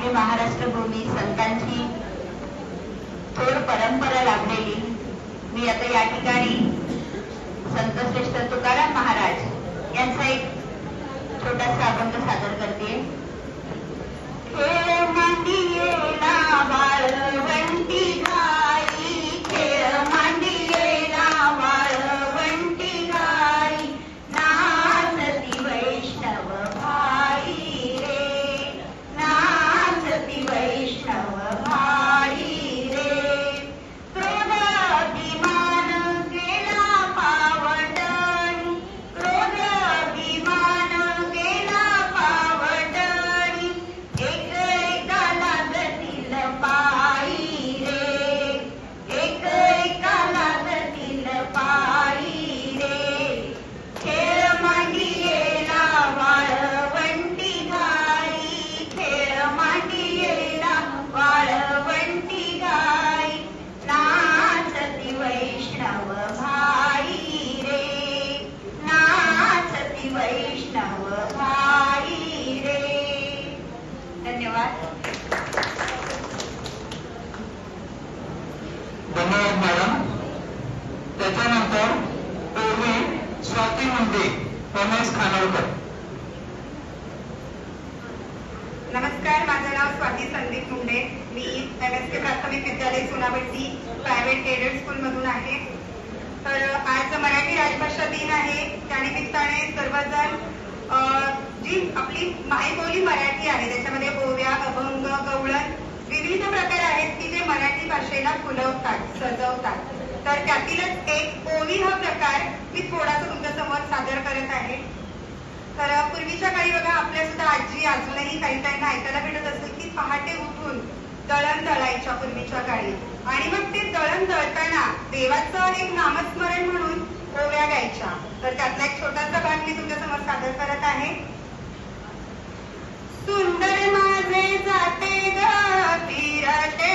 आपली महाराष्ट्र भूमी संतांची थोर परंपरा लाभलेली. मी आता या ठिकाणी संत श्रेष्ठ तुकाराम महाराज यांचा एक छोटासा अभंग सादर करते. खेळ मांडियेला वाळवंटी गाई, खेळ मांडियेला वाळवंटी गाई, नाचती वैष्णव भाई रे, नाचती वैष्णव भाई रे. क्रोधाभिमान गेला पावडणी, क्रोधाभिमान गेला पावडणी, एक एकाला गतील पायी रे, एक एकाला गतील पायी रे. खेळ मांडियेला वाळवंटी गाई, खेळ मांडियेला वाळवंटी गाई, नाचती वैष्णव भाई रे, नाचती वैष्णव भाई रे. धन्यवाद. धन्यवाद मॅडम. त्याच्यानंतर ओवी स्वाती मुंडे, रमेश खानोलकर. नमस्कार, माझं नाव स्वाती संदीप मुंडे. मी MSK प्राथमिक विद्यालय सोनाबट्टी प्रायव्हेट एडेड स्कूलमधून आहे. तर आज मराठी राजभाषा दिन आहे. त्यानिमित्ताने सर्वजण जी आपली मायबोली मराठी आहे त्याच्यामध्ये ओव्या, अभंग, गवळण विविध प्रकार आहेत की जे मराठी भाषेला फुलवतात, सजवतात. तर त्यातीलच एक ओवी हा प्रकार मी थोडासा तुमच्या समोर सादर करत आहे. तर पूर्वीच्या काळी बघा आपल्या सुद्धा आजी अजूनही काही त्यांना ऐकायला भेटत असेल की पहाटे उठून दळण दळायच्या पूर्वीच्या काळी, आणि मग ते दळण दळताना देवाचं एक नामस्मरण म्हणून ओव्या गायच्या. तर त्यातला एक छोटासा भाग मी तुमच्या समोर सादर करत आहे. सुंदर माझे जाते ग फिरते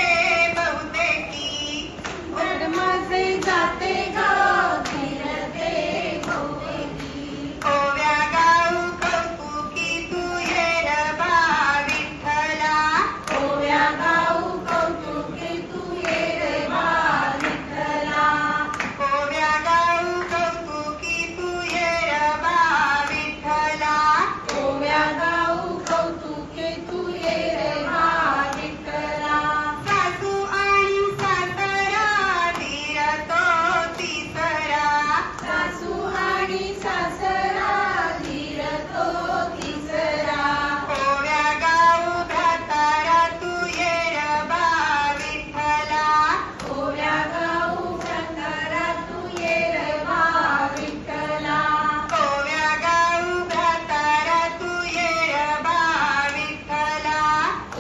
बहुतेकी, सुंदर माझे जाते ग फिरते बहुतेकी, ओव्या गाऊ कौतुकी तू येरबा विठ्ठला, ओव्या गाऊ कौतुकी तू येरबा विठ्ठला, ओव्या गाऊ कौतुकी तू येरबा विठ्ठला, ओव्या गाऊ कौतुकी तू येरबा विठ्ठला. सासू आणि सासरा धीरतो तिसरा, सासू आणि सासरा धीरतो तिसरा, ओव्या गाऊ भ्रातारा तू येरबा विठ्ठला, ओव्या गाऊ भ्रातारा तू येरबा विठ्ठला, ओव्या गाऊ भ्रातारा तू येरबा विठ्ठला,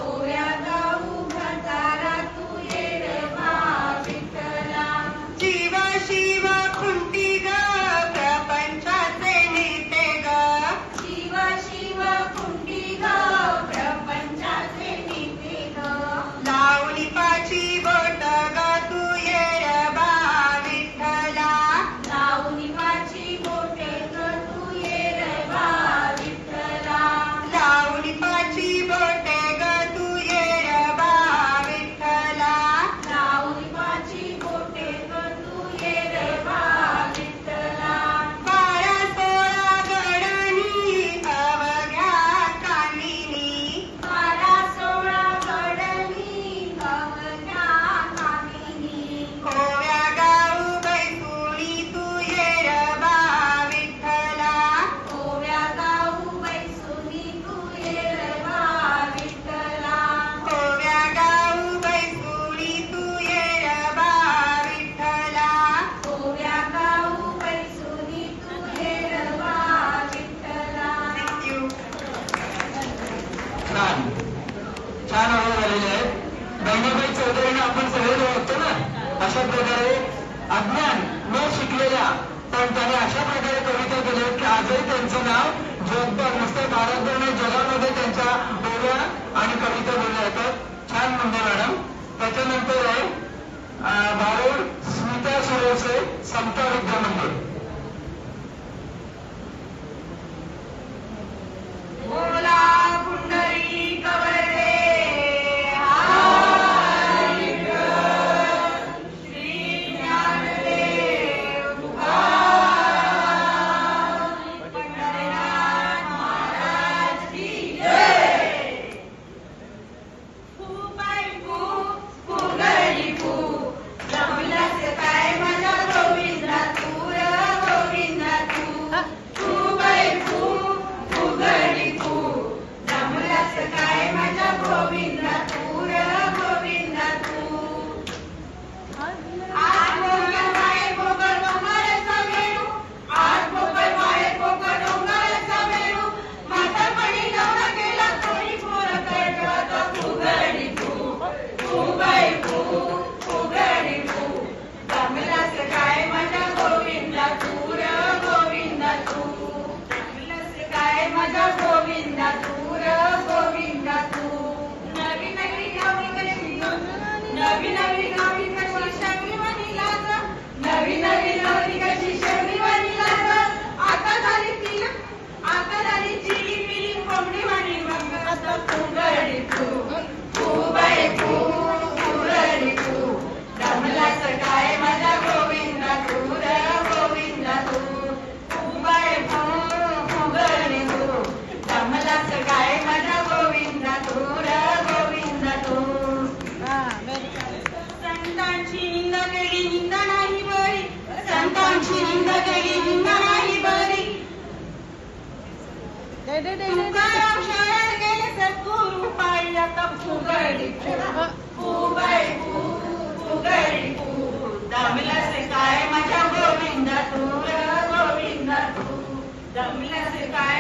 ओव्या गाऊ भ्रातारा तू येरबा विठ्ठला. शिव शिव खुंटी ग प्रपंचाचे नेते ग, शिव शिव खुंटी ग प्रपंचाचे नेते ग, लावणी पाची बोट ग तू येरबा विठ्ठला, लावणी पाची बोट ग तू येरबा विठ्ठला, लावणी पाची बोट ग तू येरबा विठ्ठला, लावणी पाची बोट ग तू येरबा विठ्ठला. 12-16 गडणी अवघ्या कामिनी, 12-16 गडणी अवघ्या कामिनी, ओव्या गाऊ बैसुणी तू येरबा विठ्ठला, ओव्या गाऊ बैसुणी तू येरबा विठ्ठला, ओव्या गाऊ बैसुणी तू येरबा विठ्ठला, ओव्या गाऊ बैसुणी तू येरबा विठ्ठला. थँक्यू. छान छान ओळख झालेले आहेत. बहिणाबाई चौधरीने आपण सगळे ओळखतो ना, अशा प्रकारे अज्ञान न शिकलेल्या पण त्याने अशा प्रकारे कविता केल्या की आजही त्यांचं नाव जगभर नुसतं भारतभर नाही जगामध्ये त्यांच्या ओव्या आणि कविता बोलल्या जातात. छान म्हणते मॅडम. त्याच्यानंतर आहे भारूड स्मिता सुरवसे, समता विद्या मंदिर. बोला पुंडरी कवरे गेली निंदा नाही बरी तुकाराम शरण गेले सद्गुरु पाळी आता फुगडी फुगडी फुगडी दमलंस काय माझ्या गोविंदा तू रे गोविंदा तू दमलंस काय